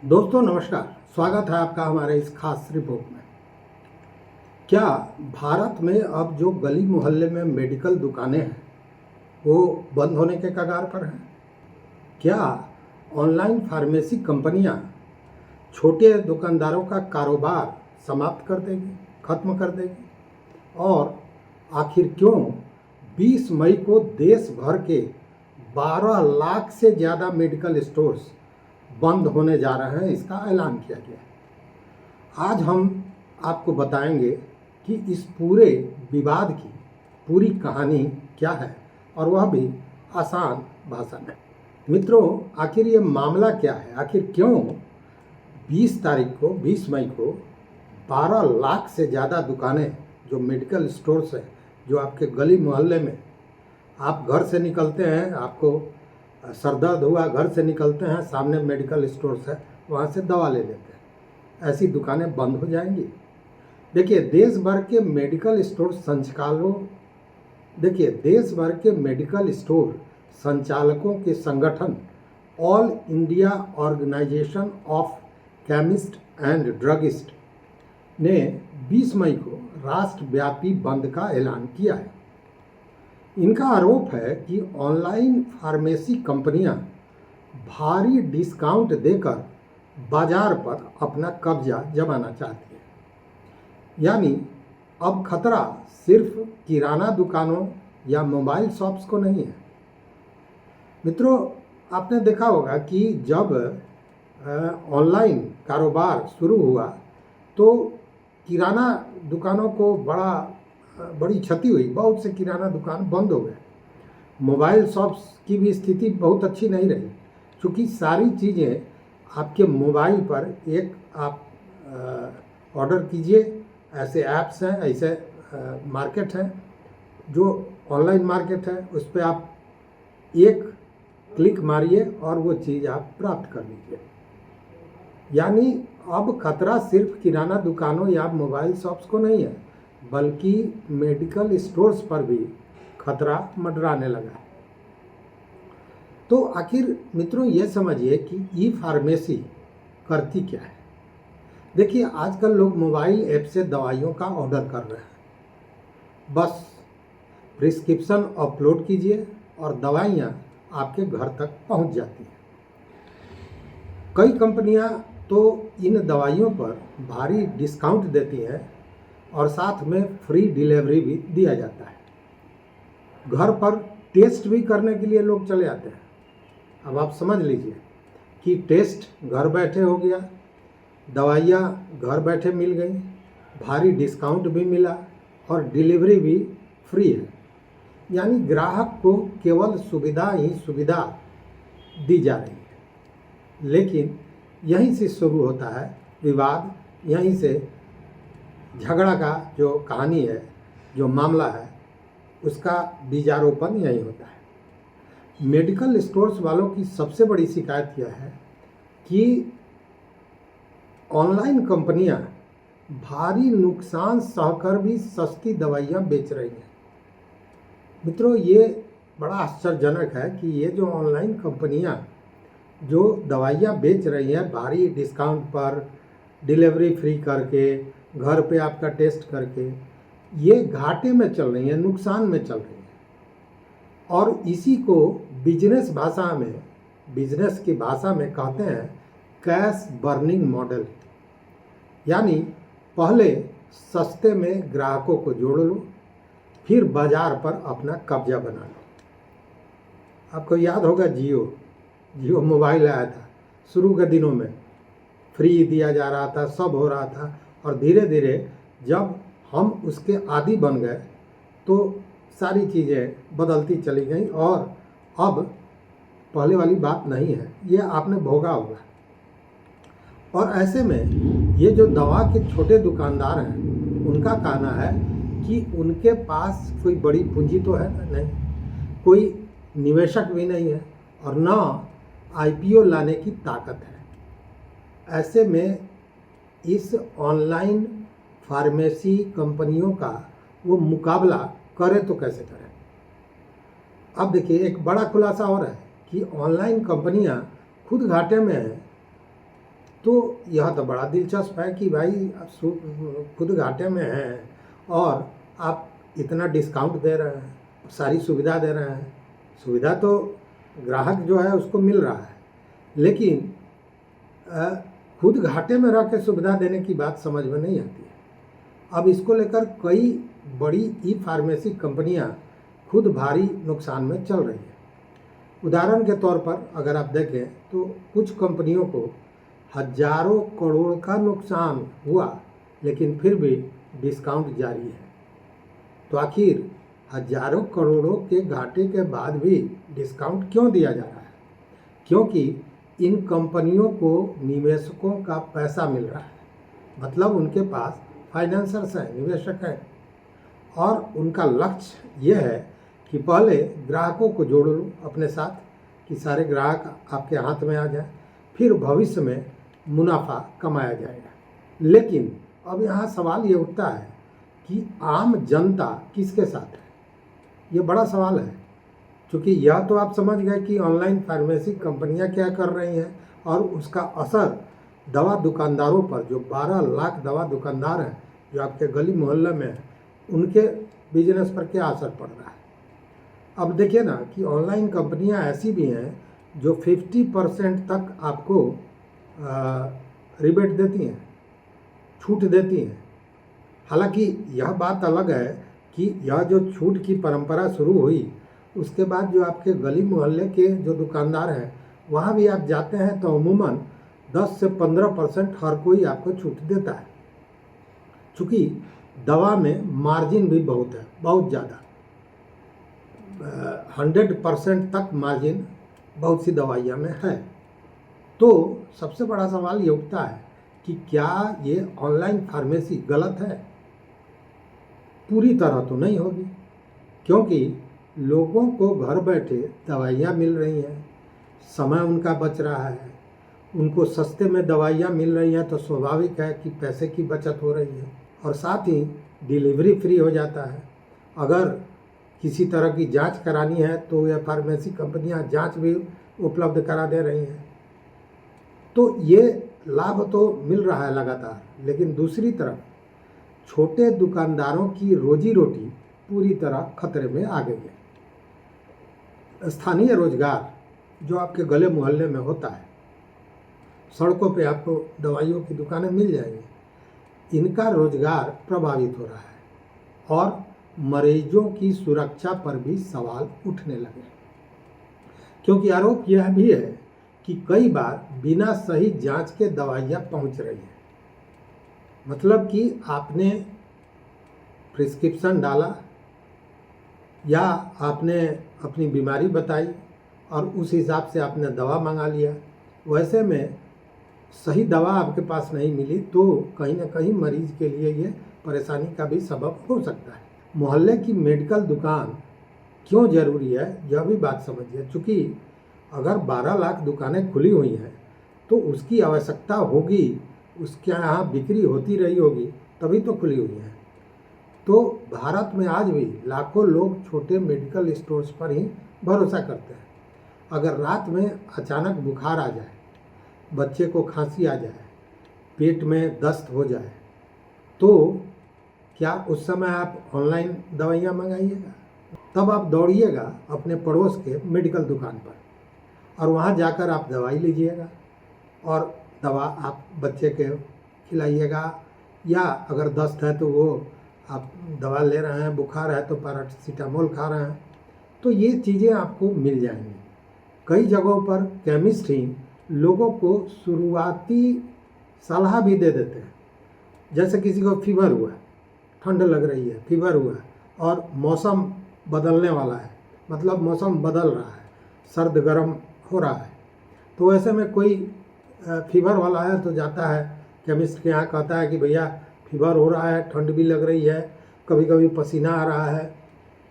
दोस्तों नमस्कार। स्वागत है आपका हमारे इस खास रिपोर्ट में। क्या भारत में अब जो गली मोहल्ले में मेडिकल दुकानें हैं वो बंद होने के कगार पर हैं? क्या ऑनलाइन फार्मेसी कंपनियां छोटे दुकानदारों का कारोबार समाप्त कर देगी, खत्म कर देगी? और आखिर क्यों 20 मई को देश भर के 12 लाख से ज़्यादा मेडिकल स्टोर्स बंद होने जा रहे हैं, इसका ऐलान किया गया है। आज हम आपको बताएंगे कि इस पूरे विवाद की पूरी कहानी क्या है, और वह भी आसान भाषा में। मित्रों, आखिर ये मामला क्या है? आखिर क्यों 20 मई को 12 लाख से ज़्यादा दुकानें, जो मेडिकल स्टोर्स हैं, जो आपके गली मोहल्ले में आप घर से निकलते हैं, आपको सर दर्द हुआ, घर से निकलते हैं, सामने मेडिकल स्टोर्स है, वहाँ से दवा ले लेते हैं, ऐसी दुकानें बंद हो जाएंगी? देखिए, देश भर के मेडिकल स्टोर संचालकों के संगठन all India organisation of chemist and druggist ने 20 मई को राष्ट्रव्यापी बंद का ऐलान किया है। इनका आरोप है कि ऑनलाइन फार्मेसी कंपनियां भारी डिस्काउंट देकर बाजार पर अपना कब्जा जमाना चाहती हैं। यानी अब खतरा सिर्फ किराना दुकानों या मोबाइल शॉप्स को नहीं है। मित्रों, आपने देखा होगा कि जब ऑनलाइन कारोबार शुरू हुआ तो किराना दुकानों को बड़ी क्षति हुई। बहुत से किराना दुकान बंद हो गए। मोबाइल शॉप्स की भी स्थिति बहुत अच्छी नहीं रही, क्योंकि सारी चीज़ें आपके मोबाइल पर एक आप ऑर्डर कीजिए, ऐसे ऐप्स हैं, ऐसे मार्केट हैं, जो ऑनलाइन मार्केट है, उस पर आप एक क्लिक मारिए और वो चीज़ आप प्राप्त कर लीजिए। यानी अब खतरा सिर्फ किराना दुकानों या मोबाइल शॉप्स को नहीं है, बल्कि मेडिकल स्टोर्स पर भी खतरा मंडराने लगा है। तो आखिर मित्रों, ये समझिए कि ई फार्मेसी करती क्या है। देखिए, आजकल लोग मोबाइल ऐप से दवाइयों का ऑर्डर कर रहे हैं। बस प्रिस्क्रिप्शन अपलोड कीजिए और दवाइयाँ आपके घर तक पहुंच जाती हैं। कई कंपनियां तो इन दवाइयों पर भारी डिस्काउंट देती हैं और साथ में फ्री डिलीवरी भी दिया जाता है। घर पर टेस्ट भी करने के लिए लोग चले आते हैं। अब आप समझ लीजिए कि टेस्ट घर बैठे हो गया, दवाइयाँ घर बैठे मिल गई, भारी डिस्काउंट भी मिला और डिलीवरी भी फ्री है। यानी ग्राहक को केवल सुविधा ही सुविधा दी जा रही है। लेकिन यहीं से शुरू होता है विवाद, यहीं से झगड़ा का जो कहानी है, जो मामला है, उसका बीजारोपण यही होता है। मेडिकल स्टोर्स वालों की सबसे बड़ी शिकायत यह है कि ऑनलाइन कंपनियां भारी नुकसान सहकर भी सस्ती दवाइयां बेच रही हैं। मित्रों, ये बड़ा आश्चर्यजनक है कि ये जो ऑनलाइन कंपनियां जो दवाइयां बेच रही हैं भारी डिस्काउंट पर, डिलीवरी फ्री करके, घर पे आपका टेस्ट करके, ये घाटे में चल रही है, नुकसान में चल रही है। और इसी को बिजनेस की भाषा में कहते हैं कैश बर्निंग मॉडल। यानी पहले सस्ते में ग्राहकों को जोड़ लो, फिर बाजार पर अपना कब्जा बना लो। आपको याद होगा जियो मोबाइल आया था, शुरू के दिनों में फ्री दिया जा रहा था, सब हो रहा था, और धीरे धीरे जब हम उसके आदी बन गए तो सारी चीज़ें बदलती चली गई और अब पहले वाली बात नहीं है। ये आपने भोगा होगा। और ऐसे में ये जो दवा के छोटे दुकानदार हैं, उनका कहना है कि उनके पास कोई बड़ी पूंजी तो है नहीं, कोई निवेशक भी नहीं है और ना आईपीओ लाने की ताकत है। ऐसे में इस ऑनलाइन फार्मेसी कंपनियों का वो मुकाबला करे तो कैसे करें? अब देखिए, एक बड़ा खुलासा हो रहा है कि ऑनलाइन कंपनियां खुद घाटे में हैं तो यह तो बड़ा दिलचस्प है कि भाई खुद घाटे में हैं और आप इतना डिस्काउंट दे रहे हैं, सारी सुविधा दे रहे हैं। सुविधा तो ग्राहक जो है उसको मिल रहा है, लेकिन खुद घाटे में रह के सुविधा देने की बात समझ में नहीं आती है। अब इसको लेकर कई बड़ी ई फार्मेसी कंपनियां खुद भारी नुकसान में चल रही है। उदाहरण के तौर पर अगर आप देखें तो कुछ कंपनियों को हजारों करोड़ का नुकसान हुआ, लेकिन फिर भी डिस्काउंट जारी है। तो आखिर हजारों करोड़ों के घाटे के बाद भी डिस्काउंट क्यों दिया जा रहा है? क्योंकि इन कंपनियों को निवेशकों का पैसा मिल रहा है, मतलब उनके पास फाइनेंसर्स हैं, निवेशक हैं, और उनका लक्ष्य यह है कि पहले ग्राहकों को जोड़ लो अपने साथ, कि सारे ग्राहक आपके हाथ में आ जाए, फिर भविष्य में मुनाफा कमाया जाएगा। लेकिन अब यहाँ सवाल ये उठता है कि आम जनता किसके साथ है? ये बड़ा सवाल है, क्योंकि यह तो आप समझ गए कि ऑनलाइन फार्मेसी कंपनियां क्या कर रही हैं और उसका असर दवा दुकानदारों पर, जो 12 लाख दवा दुकानदार हैं जो आपके गली मोहल्ले में हैं, उनके बिजनेस पर क्या असर पड़ रहा है। अब देखिए ना कि ऑनलाइन कंपनियां ऐसी भी हैं जो 50% तक आपको रिबेट देती हैं, छूट देती हैं। हालांकि यह बात अलग है कि यह जो छूट की परंपरा शुरू हुई, उसके बाद जो आपके गली मोहल्ले के जो दुकानदार हैं वहाँ भी आप जाते हैं तो अमूमन 10 से 15% हर कोई आपको छूट देता है। चूँकि दवा में मार्जिन भी बहुत है, बहुत ज़्यादा, 100% तक मार्जिन बहुत सी दवाइयाँ में है। तो सबसे बड़ा सवाल ये उठता है कि क्या ये ऑनलाइन फार्मेसी गलत है? पूरी तरह तो नहीं होगी, क्योंकि लोगों को घर बैठे दवाइयाँ मिल रही हैं, समय उनका बच रहा है, उनको सस्ते में दवाइयाँ मिल रही हैं, तो स्वाभाविक है कि पैसे की बचत हो रही है, और साथ ही डिलीवरी फ्री हो जाता है। अगर किसी तरह की जांच करानी है तो यह फार्मेसी कंपनियां जांच भी उपलब्ध करा दे रही हैं। तो ये लाभ तो मिल रहा है लगातार, लेकिन दूसरी तरफ छोटे दुकानदारों की रोजी रोटी पूरी तरह खतरे में आ गई है। स्थानीय रोजगार जो आपके गले मोहल्ले में होता है, सड़कों पे आपको दवाइयों की दुकानें मिल जाएंगी, इनका रोजगार प्रभावित हो रहा है और मरीजों की सुरक्षा पर भी सवाल उठने लगे, क्योंकि आरोप यह भी है कि कई बार बिना सही जांच के दवाइयाँ पहुंच रही हैं। मतलब कि आपने प्रिस्क्रिप्शन डाला या आपने अपनी बीमारी बताई और उस हिसाब से आपने दवा मंगा लिया, वैसे में सही दवा आपके पास नहीं मिली तो कहीं ना कहीं मरीज के लिए ये परेशानी का भी सबब हो सकता है। मोहल्ले की मेडिकल दुकान क्यों ज़रूरी है, यह भी बात समझिए। चूँकि अगर 12 लाख दुकानें खुली हुई हैं तो उसकी आवश्यकता होगी, उसके यहाँ बिक्री होती रही होगी, तभी तो खुली हुई है। तो भारत में आज भी लाखों लोग छोटे मेडिकल स्टोर्स पर ही भरोसा करते हैं। अगर रात में अचानक बुखार आ जाए, बच्चे को खांसी आ जाए, पेट में दस्त हो जाए, तो क्या उस समय आप ऑनलाइन दवाइयाँ मंगाइएगा? तब आप दौड़िएगा अपने पड़ोस के मेडिकल दुकान पर और वहाँ जाकर आप दवाई लीजिएगा और दवा आप बच्चे के खिलाइएगा, या अगर दस्त है तो वो आप दवा ले रहे हैं, बुखार है तो पैरासीटामोल खा रहे हैं, तो ये चीज़ें आपको मिल जाएंगी। कई जगहों पर केमिस्ट ही लोगों को शुरुआती सलाह भी दे देते हैं। जैसे किसी को फीवर हुआ, ठंड लग रही है, फीवर हुआ और मौसम बदलने वाला है, मतलब मौसम बदल रहा है, सर्द गर्म हो रहा है, तो ऐसे में कोई फीवर वाला है तो जाता है केमिस्ट के यहाँ, कहता है कि भैया फीवर हो रहा है, ठंड भी लग रही है, कभी कभी पसीना आ रहा है,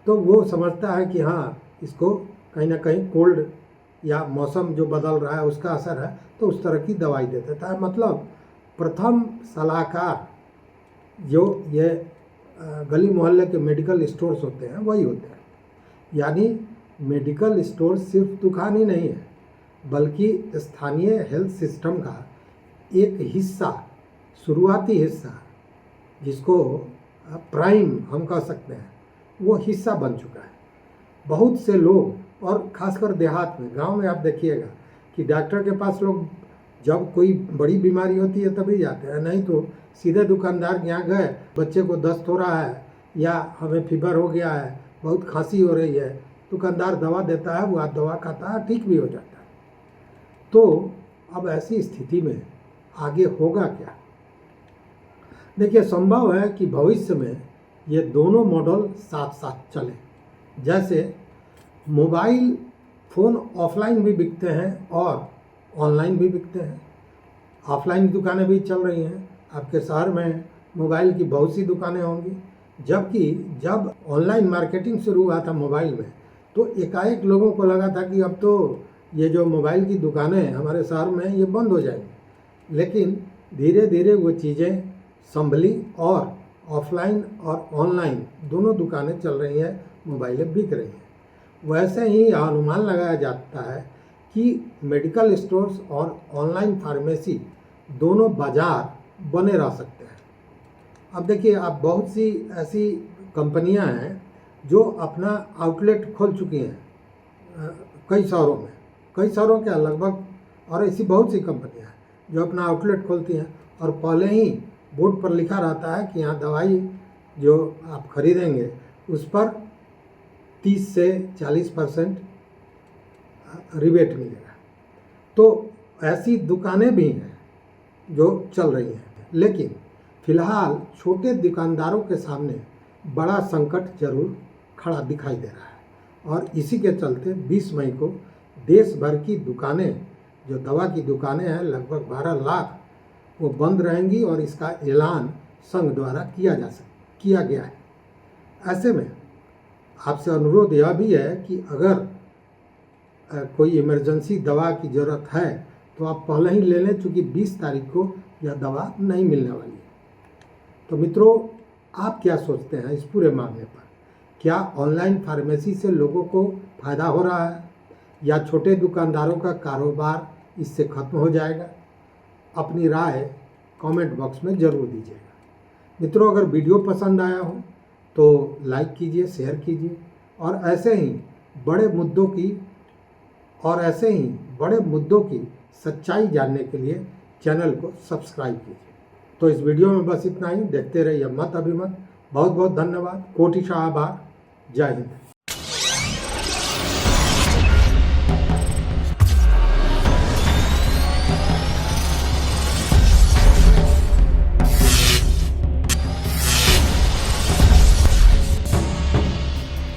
तो वो समझता है कि हाँ इसको कहीं ना कहीं कोल्ड या मौसम जो बदल रहा है उसका असर है, तो उस तरह की दवाई दे देता है। मतलब प्रथम सलाहकार जो ये गली मोहल्ले के मेडिकल स्टोर्स होते हैं वही होते हैं। यानी मेडिकल स्टोर सिर्फ दुकान ही नहीं है, बल्कि स्थानीय हेल्थ सिस्टम का एक हिस्सा, शुरुआती हिस्सा जिसको प्राइम हम कह सकते हैं, वो हिस्सा बन चुका है। बहुत से लोग, और खासकर देहात में, गांव में आप देखिएगा कि डॉक्टर के पास लोग जब कोई बड़ी बीमारी होती है तभी जाते हैं, नहीं तो सीधे दुकानदार के यहाँ गए, बच्चे को दस्त हो रहा है या हमें फीवर हो गया है, बहुत खांसी हो रही है, दुकानदार दवा देता है, वो आप दवा खाता है, ठीक भी हो जाता है। तो अब ऐसी स्थिति में आगे होगा क्या? देखिए, संभव है कि भविष्य में ये दोनों मॉडल साथ साथ चलें। जैसे मोबाइल फ़ोन ऑफलाइन भी बिकते हैं और ऑनलाइन भी बिकते हैं। ऑफलाइन दुकानें भी चल रही हैं, आपके शहर में मोबाइल की बहुत सी दुकानें होंगी। जबकि जब ऑनलाइन मार्केटिंग शुरू हुआ था मोबाइल में, तो एकाएक लोगों को लगा था कि अब तो ये जो मोबाइल की दुकानें हमारे शहर में ये बंद हो जाएंगी। लेकिन धीरे धीरे वो चीज़ें संभली और ऑफलाइन और ऑनलाइन दोनों दुकानें चल रही हैं, मोबाइलें बिक रही हैं। वैसे ही अनुमान लगाया जाता है कि मेडिकल स्टोर्स और ऑनलाइन फार्मेसी दोनों बाजार बने रह सकते हैं। अब देखिए, आप बहुत सी ऐसी कंपनियां हैं जो अपना आउटलेट खोल चुकी हैं कई शहरों में, कई शहरों के लगभग, और ऐसी बहुत सी कंपनियां हैं जो अपना आउटलेट खोलती हैं और पहले ही बोर्ड पर लिखा रहता है कि यहाँ दवाई जो आप खरीदेंगे उस पर 30 से 40% रिबेट मिलेगा। तो ऐसी दुकानें भी हैं जो चल रही हैं। लेकिन फिलहाल छोटे दुकानदारों के सामने बड़ा संकट जरूर खड़ा दिखाई दे रहा है, और इसी के चलते 20 मई को देश भर की दुकानें, जो दवा की दुकानें हैं, लगभग 12 लाख, वो बंद रहेंगी और इसका ऐलान संघ द्वारा किया गया है। ऐसे में आपसे अनुरोध यह भी है कि अगर कोई इमरजेंसी दवा की ज़रूरत है तो आप पहले ही ले लें, चूँकि 20 तारीख को यह दवा नहीं मिलने वाली है। तो मित्रों, आप क्या सोचते हैं इस पूरे मामले पर? क्या ऑनलाइन फार्मेसी से लोगों को फ़ायदा हो रहा है, या छोटे दुकानदारों का कारोबार इससे ख़त्म हो जाएगा? अपनी राय कमेंट बॉक्स में ज़रूर दीजिएगा। मित्रों, अगर वीडियो पसंद आया हो तो लाइक कीजिए, शेयर कीजिए, और ऐसे ही बड़े मुद्दों की सच्चाई जानने के लिए चैनल को सब्सक्राइब कीजिए। तो इस वीडियो में बस इतना ही। देखते रहिए मत अभिमत। बहुत बहुत धन्यवाद, कोटिशः आभार। जय हिंद।